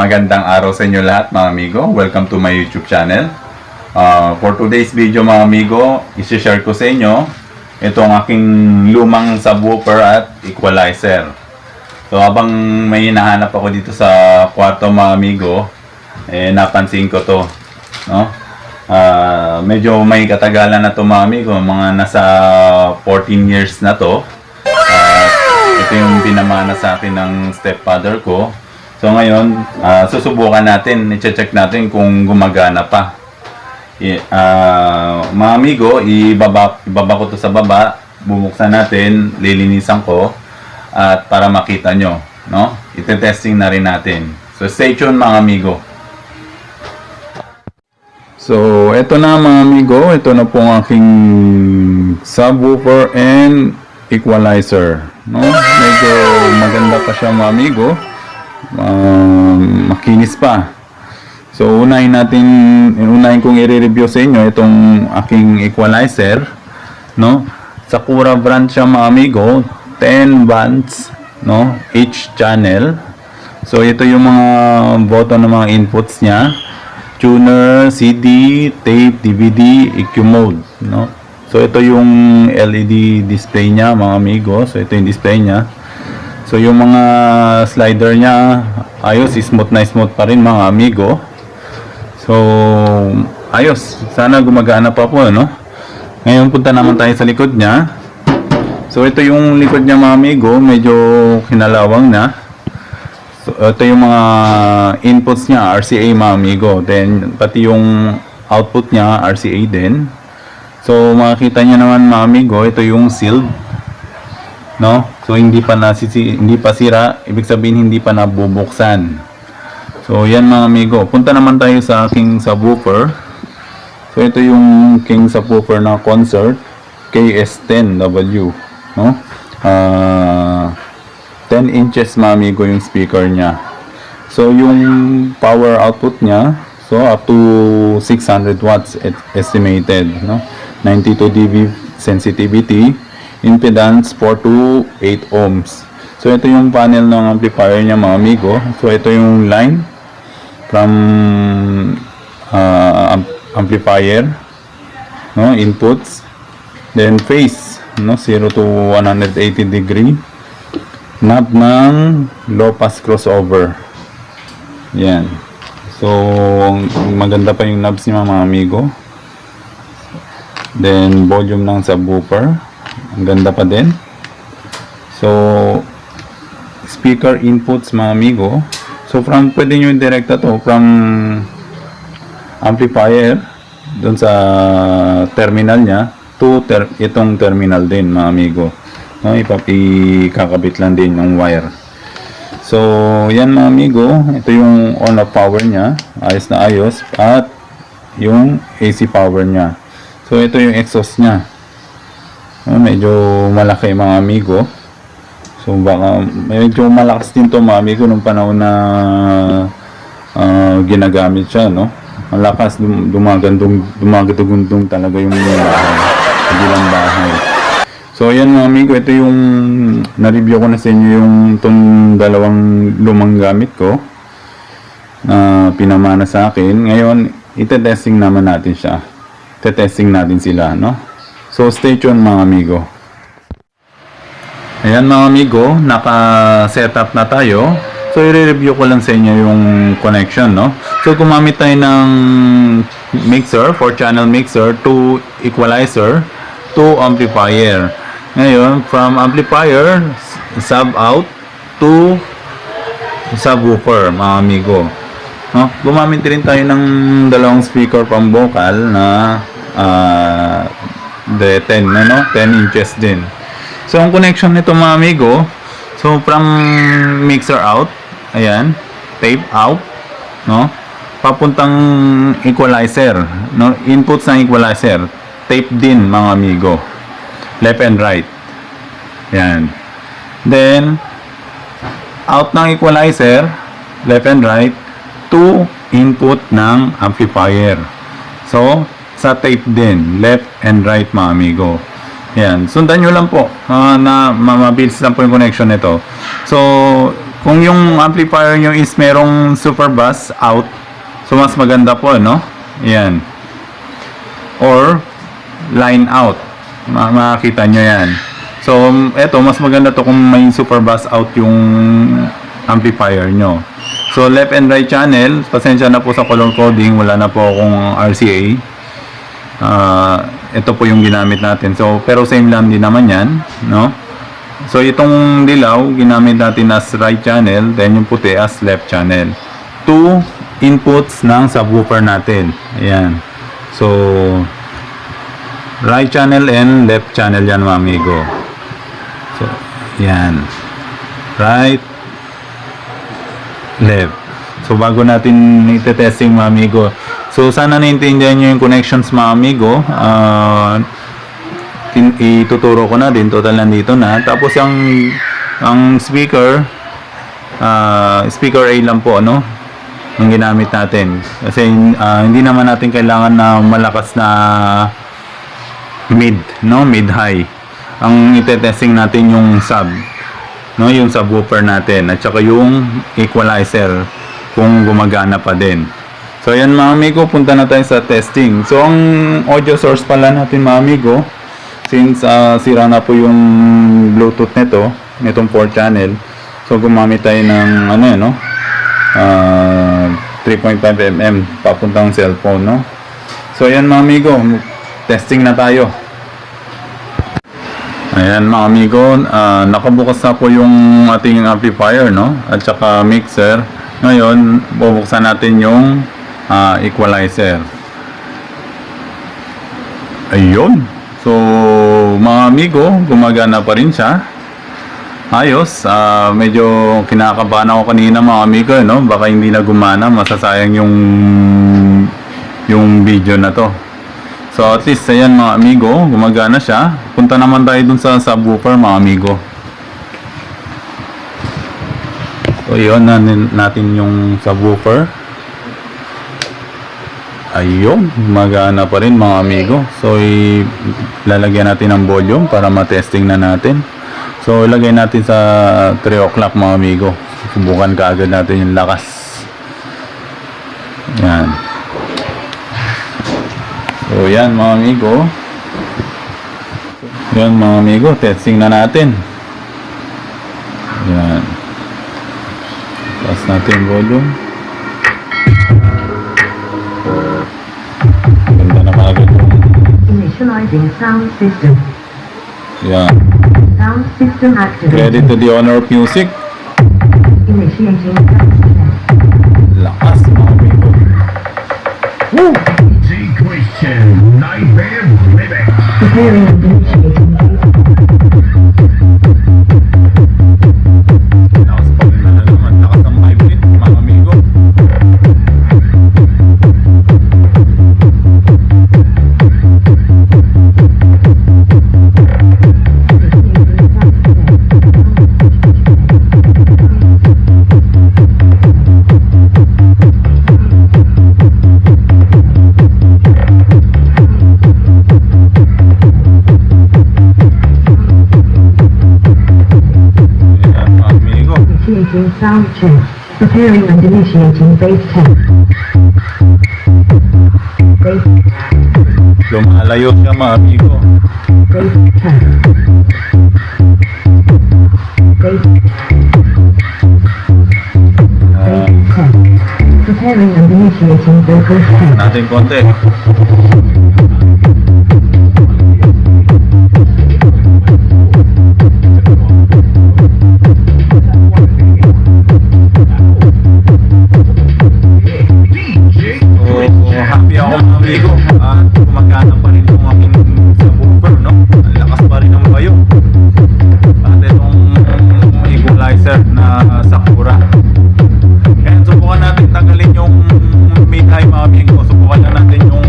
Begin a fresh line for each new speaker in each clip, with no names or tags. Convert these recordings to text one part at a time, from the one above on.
magandang araw sa inyo lahat mga amigo. Welcome to my YouTube channel. For today's video mga amigo, isi-share ko sa inyo itong aking lumang subwoofer at equalizer. So habang may hinahanap ako dito sa kwarto mga amigo, napansin ko to, no? Medyo may katagalan na to mga amigo, mga nasa 14 years na to. Ito yung pinamana sa akin ng stepfather ko. So ngayon, susubukan natin, i-check natin kung gumagana pa. Mga amigo, ibaba ko to sa baba, bubuksan natin, lilinisan ko, at para makita nyo, no? Ite-testing na rin natin. So stay tuned mga amigo. So ito na mga amigo, ito na pong aking subwoofer and equalizer, no? Medyo maganda pa siya mga amigo. Makinis pa. So unahin kong i-review sa inyo itong aking equalizer, no? Sakura brand siya mga amigo, 10 bands, no, each channel. So ito yung mga button ng mga inputs niya: tuner, CD, tape, DVD, EQ mode, no? So ito yung LED display niya mga amigo. So ito yung display niya. So yung mga slider niya ayos, smooth na smooth pa rin mga amigo. So ayos, sana gumagana pa po, no? Ngayon punta naman tayo sa likod niya. So ito yung likod niya mga amigo, medyo kinalawang na. So ito yung mga inputs niya, RCA mga amigo. Then pati yung output niya RCA din. So makikita niyo naman mga amigo, ito yung sealed, no? So hindi pa sira, ibig sabihin hindi pa nabubuksan. So yan mga amigo, punta naman tayo sa aking subwoofer. So ito yung king subwoofer na Concert KS10W, no? 10 inches mga amigo yung speaker niya. So yung power output niya, so up to 600 watts estimated, no? 92 dB sensitivity, impedance 4 to 8 ohms. So ito yung panel ng amplifier niya mga amigo. So ito yung line from amplifier, no, inputs, then phase, no, 0 to 180 degree, knob ng low pass crossover. Yan. So maganda pa yung knobs niya mga amigo. Then volume ng subwoofer, ang ganda pa din. So speaker inputs mga amigo. So pwede nyo direkta to from amplifier doon sa terminal niya to itong terminal din mga amigo, no? Ipapikakabit lang din yung wire. So yan mga amigo, ito yung on off power niya, ayos na ayos, at yung AC power niya. So ito yung exhaust niya, medyo malaki mga amigo. So baka medyo malakas din to mga amigo nung panahon na ginagamit siya, no? Malakas, dumagandong talaga yung bilang bahay. So ayan mga amigo, ito yung na-review ko na sa inyo, yung itong dalawang lumang gamit ko na pinamana sa akin. Ngayon ite-testing naman natin siya. Testing natin sila, no? So stay tuned mga amigo. Ayan mga amigo, naka-setup na tayo. So i-review ko lang sa inyo yung connection, no? So gumamit tayo ng mixer, 4-channel mixer, to equalizer, to amplifier. Ngayon, from amplifier, sub out to subwoofer mga amigo, no? Gumamit rin tayo ng dalawang speaker pang vocal na 10 inches din. So ang connection nito mga amigo, so from mixer out, ayan, tape out, no, papuntang equalizer, no, inputs ng equalizer, tape din mga amigo, left and right. Ayan. Then out ng equalizer, left and right, to input ng amplifier. So sa tape din, left and right mga amigo. Yan, sundan nyo lang po, na mabilis lang po yung connection nito. So kung yung amplifier nyo is merong super bass out, so mas maganda po, no? Yan. Or line out. Makikita nyo yan. So, eto, mas maganda to kung may super bass out yung amplifier nyo. So, left and right channel, pasensya na po sa color coding, wala na po akong RCA. Ito po yung ginamit natin. So, pero same lang din naman yan, no? So, itong dilaw, ginamit natin as right channel, then yung puti as left channel. Two inputs ng subwoofer natin. Ayan. So, right channel and left channel yan, mga amigo. So, yan. Right, left. So, bago natin ite-testing, mga amigo. So, sana naintindihan nyo yung connections, mga amigo. Ituturo ko na din. Total nandito na. Tapos, ang speaker, speaker A lang po, no? Ang ginamit natin. Kasi, hindi naman natin kailangan na malakas na mid, no? Mid-high. Ang ite-testing natin yung sub, no? Yung subwoofer natin. At saka yung equalizer kung gumagana pa din. So, yan, mga amigo. Punta na tayo sa testing. So, ang audio source pala natin, mga amigo, since sira na po yung Bluetooth nito, nitong 4 channel. So, gumamit tayo ng, ano yan, no? 3.5 mm papuntang cellphone, no? So, ayan, mga amigo, testing na tayo. Ayan, mga amigo, nakabukas na po yung ating amplifier, no? At saka mixer. Ngayon, bubuksan natin yung equalizer. Ayun. So, mga amigo, gumagana pa rin siya. Ayos, medyo kinakabahan ako kanina, mga amigo, no? Baka hindi na gumana, masasayang yung video na to. So at least, ayan, mga amigo, gumagana siya. Punta naman tayo dun sa subwoofer, mga amigo. So yun, natin yung subwoofer. Ayun, gumagana pa rin, mga amigo. So lalagyan natin ng volume para matesting na natin. So, ilagay natin sa 3 o'clock, mga amigo. Subukan ka agad natin yung lakas. Yan. So, yan, mga amigo. Yan, mga amigo. Testing na natin. Yan. Taas natin yung volume. Ganda na kagad yung...
Initializing sound system.
Yan.
Sound system activated.
Ready to the honor of music.
Initiating sound system.
Lakas, mga amigo.
Woo! Question Nightmare Remix.
Preparing and initiating
Lakas pa rin na naman. Lakas ang vibrate, mga amigo.
Initiating sound check. Preparing and initiating bass test. Bass,
Lumalayo siya, mga amigo.
bass test. Bass, bass test. Preparing and initiating vocal test.
Natin konti. Happy ako, mga amigo. Gumagana pa rin yung aking subwoofer, no? Ang lakas pa rin ng bayo. At itong equalizer na Sakura. Kaya subukan natin tanggalin yung mid-high, mga amigo. Subukan na natin yung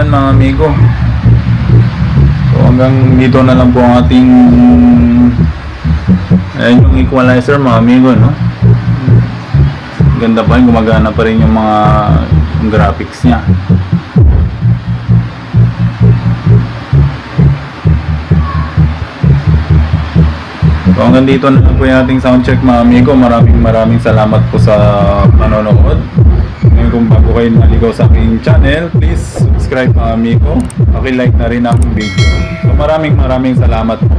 yan mga amigo. So hanggang dito na lang po ang ating ayan yung equalizer mga amigo, no? Ganda pa rin, gumagana pa rin yung mga graphics niya. So hanggang dito na lang po yung ating sound check mga amigo. Maraming salamat po sa panonood. Ngayon kung bago kayo naligaw sa aking channel, please subscribe mga amigo. Paki-like na rin ang video. So maraming salamat po.